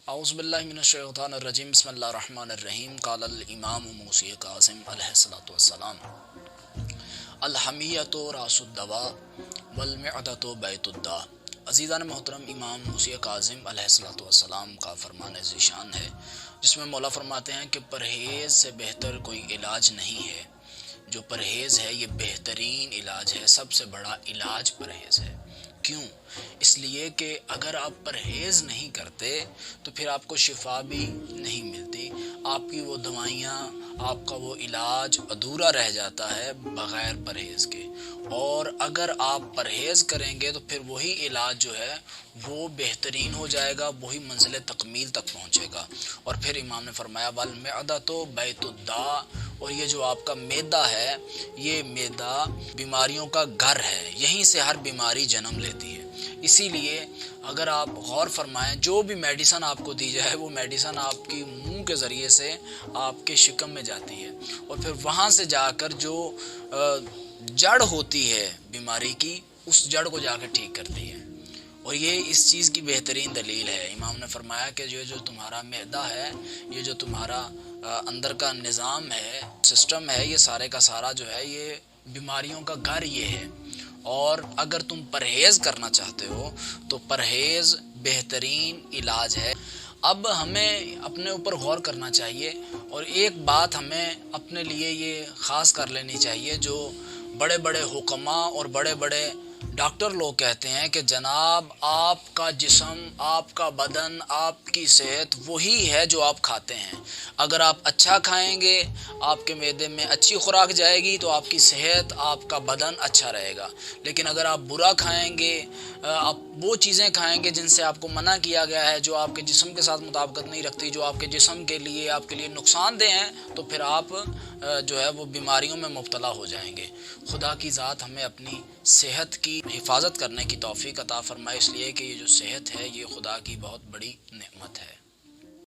اعوذ باللہ من الشیطان الرجیم بسم اللہ الرحمن الرحیم قال الامام موسی کاظم علیہ الصلوۃ والسلام الحمیۃ راس الدواء والمعدۃ بیت الداء۔ عزیزان محترم، امام موسی کاظم علیہ الصلوۃ والسلام کا فرمان ذیشان ہے جس میں مولا فرماتے ہیں کہ پرہیز سے بہتر کوئی علاج نہیں ہے۔ جو پرہیز ہے یہ بہترین علاج ہے، سب سے بڑا علاج پرہیز ہے۔ کیوں؟ اس لیے کہ اگر آپ پرہیز نہیں کرتے تو پھر آپ کو شفا بھی نہیں ملتی، آپ کی وہ دوائیاں، آپ کا وہ علاج ادھورا رہ جاتا ہے بغیر پرہیز کے۔ اور اگر آپ پرہیز کریں گے تو پھر وہی علاج جو ہے وہ بہترین ہو جائے گا، وہی منزل تکمیل تک پہنچے گا۔ اور پھر امام نے فرمایا والمعدۃ بیت الداء، اور یہ جو آپ کا معدہ ہے، یہ معدہ بیماریوں کا گھر ہے، یہیں سے ہر بیماری جنم لیتی ہے۔ اسی لیے اگر آپ غور فرمائیں، جو بھی میڈیسن آپ کو دی جائے وہ میڈیسن آپ کی منہ کے ذریعے سے آپ کے شکم میں جاتی ہے، اور پھر وہاں سے جا کر جو جڑ ہوتی ہے بیماری کی، اس جڑ کو جا کے ٹھیک کرتی ہے۔ اور یہ اس چیز کی بہترین دلیل ہے۔ امام نے فرمایا کہ جو تمہارا معدہ ہے، یہ جو تمہارا اندر کا نظام ہے، سسٹم ہے، یہ سارے کا سارا جو ہے یہ بیماریوں کا گھر یہ ہے۔ اور اگر تم پرہیز کرنا چاہتے ہو تو پرہیز بہترین علاج ہے۔ اب ہمیں اپنے اوپر غور کرنا چاہیے، اور ایک بات ہمیں اپنے لیے یہ خاص کر لینی چاہیے جو بڑے بڑے حکماء اور بڑے بڑے ڈاکٹر لوگ کہتے ہیں کہ جناب آپ کا جسم، آپ کا بدن، آپ کی صحت وہی ہے جو آپ کھاتے ہیں۔ اگر آپ اچھا کھائیں گے، آپ کے معدے میں اچھی خوراک جائے گی تو آپ کی صحت، آپ کا بدن اچھا رہے گا۔ لیکن اگر آپ برا کھائیں گے، آپ وہ چیزیں کھائیں گے جن سے آپ کو منع کیا گیا ہے، جو آپ کے جسم کے ساتھ مطابقت نہیں رکھتی، جو آپ کے جسم کے لیے، آپ کے لیے نقصان دہ ہیں، تو پھر آپ جو ہے وہ بیماریوں میں مبتلا ہو جائیں گے۔ خدا کی ذات ہمیں اپنی صحت کی حفاظت کرنے کی توفیق عطا فرمائے، اس لیے کہ یہ جو صحت ہے یہ خدا کی بہت بڑی نعمت ہے۔